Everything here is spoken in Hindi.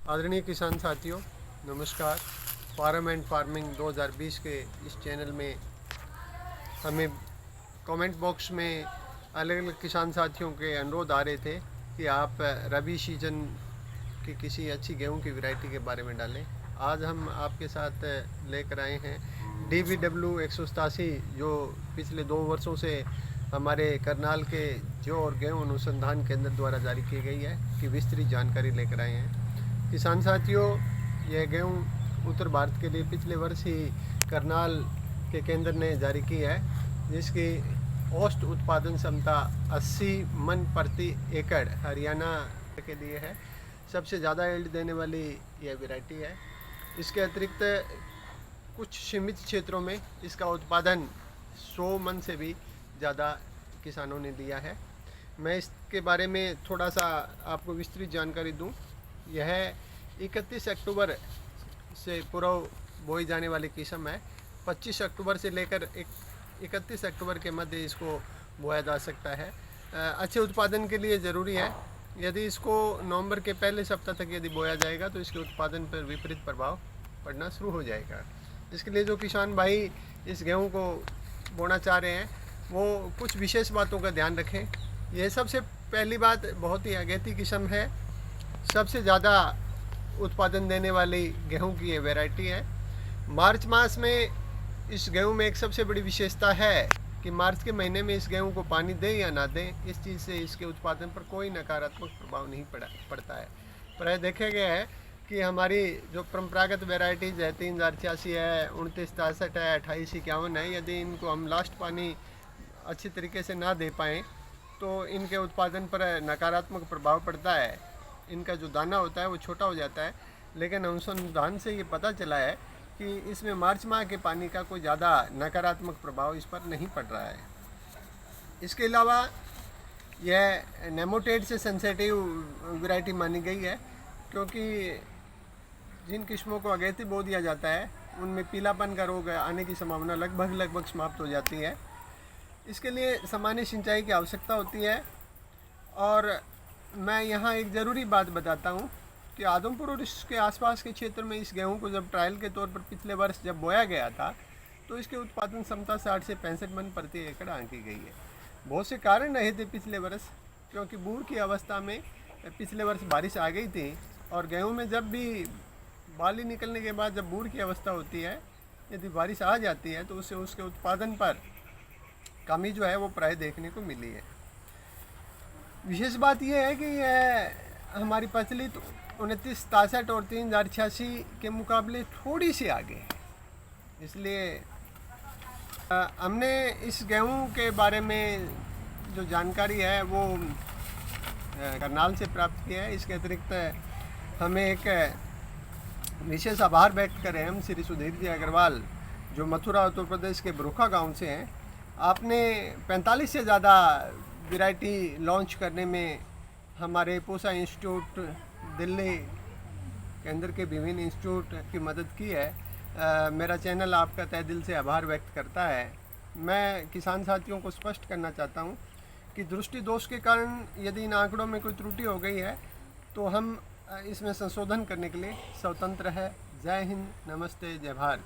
आदरणीय किसान साथियों, नमस्कार। फार्म एंड फार्मिंग 2020 के इस चैनल में हमें कमेंट बॉक्स में अलग अलग किसान साथियों के अनुरोध आ रहे थे कि आप रबी सीजन की किसी अच्छी गेहूं की वैरायटी के बारे में डालें। आज हम आपके साथ लेकर आए हैं DBW 187, जो पिछले 2 वर्षों से हमारे करनाल के जौ और गेहूं अनुसंधान केंद्र द्वारा जारी की गई है कि विस्तृत जानकारी लेकर आए हैं। किसान साथियों, यह गेहूं उत्तर भारत के लिए पिछले वर्ष ही करनाल के केंद्र ने जारी की है, जिसकी औसत उत्पादन क्षमता 80 मन प्रति एकड़ हरियाणा के लिए है। सबसे ज़्यादा यील्ड देने वाली यह वैरायटी है। इसके अतिरिक्त कुछ सीमित क्षेत्रों में इसका उत्पादन 100 मन से भी ज़्यादा किसानों ने दिया है। मैं इसके बारे में थोड़ा सा आपको विस्तृत जानकारी दूं। यह 31 अक्टूबर से पूर्व बोई जाने वाली किस्म है। 25 अक्टूबर से लेकर 31 अक्टूबर के मध्य इसको बोया जा सकता है। अच्छे उत्पादन के लिए ज़रूरी है, यदि इसको नवंबर के पहले सप्ताह तक यदि बोया जाएगा तो इसके उत्पादन पर विपरीत प्रभाव पड़ना शुरू हो जाएगा। इसके लिए जो किसान भाई इस गेहूं को बोना चाह रहे हैं वो कुछ विशेष बातों का ध्यान रखें। यह सबसे पहली बात, बहुत ही अगेती किस्म है। सबसे ज़्यादा उत्पादन देने वाली गेहूं की ये वैरायटी है। मार्च मास में इस गेहूं में एक सबसे बड़ी विशेषता है कि मार्च के महीने में इस गेहूं को पानी दें या ना दें, इस चीज़ से इसके उत्पादन पर कोई नकारात्मक प्रभाव नहीं पड़ता है। प्राय देखा गया है कि हमारी जो परंपरागत वैरायटीज़ है 3086 है, 2963 है, 2851 है, यदि इनको हम लास्ट पानी अच्छी तरीके से ना दे पाएँ तो इनके उत्पादन पर नकारात्मक प्रभाव पड़ता है। इनका जो दाना होता है वो छोटा हो जाता है। लेकिन अनुसंधान से ये पता चला है कि इसमें मार्च माह के पानी का कोई ज़्यादा नकारात्मक प्रभाव इस पर नहीं पड़ रहा है। इसके अलावा यह नेमोटेड से सेंसिटिव वैरायटी मानी गई है, क्योंकि जिन किस्मों को अगेती बो दिया जाता है उनमें पीलापन का रोग आने की संभावना लगभग समाप्त हो जाती है। इसके लिए सामान्य सिंचाई की आवश्यकता होती है। और मैं यहाँ एक ज़रूरी बात बताता हूँ कि आदमपुर और इसके आसपास के क्षेत्र में इस गेहूं को जब ट्रायल के तौर पर पिछले वर्ष जब बोया गया था तो इसके उत्पादन क्षमता 60 से 65 मन प्रति एकड़ आंकी गई है। बहुत से कारण रहे थे पिछले वर्ष, क्योंकि बूढ़ की अवस्था में पिछले वर्ष बारिश आ गई थी और गेहूँ में जब भी बाली निकलने के बाद जब बूढ़ की अवस्था होती है, यदि बारिश आ जाती है तो उससे उसके उत्पादन पर कमी जो है वो प्राय देखने को मिली है। विशेष बात यह है कि यह हमारी प्रचलित 2963 और 3086 के मुकाबले थोड़ी सी आगे है। इसलिए हमने इस गेहूं के बारे में जो जानकारी है वो करनाल से प्राप्त किया है। इसके अतिरिक्त हमें एक विशेष आभार व्यक्त करें हम श्री सुधीर जी अग्रवाल, जो मथुरा उत्तर प्रदेश के बरोखा गांव से हैं। आपने 45 से ज़्यादा वैरायटी लॉन्च करने में हमारे पूसा इंस्टीट्यूट दिल्ली केंद्र के विभिन्न इंस्टीट्यूट की मदद की है। मेरा चैनल आपका तहे दिल से आभार व्यक्त करता है। मैं किसान साथियों को स्पष्ट करना चाहता हूं कि दृष्टि दोष के कारण यदि इन आंकड़ों में कोई त्रुटि हो गई है तो हम इसमें संशोधन करने के लिए स्वतंत्र है। जय हिंद, नमस्ते, जय भारत।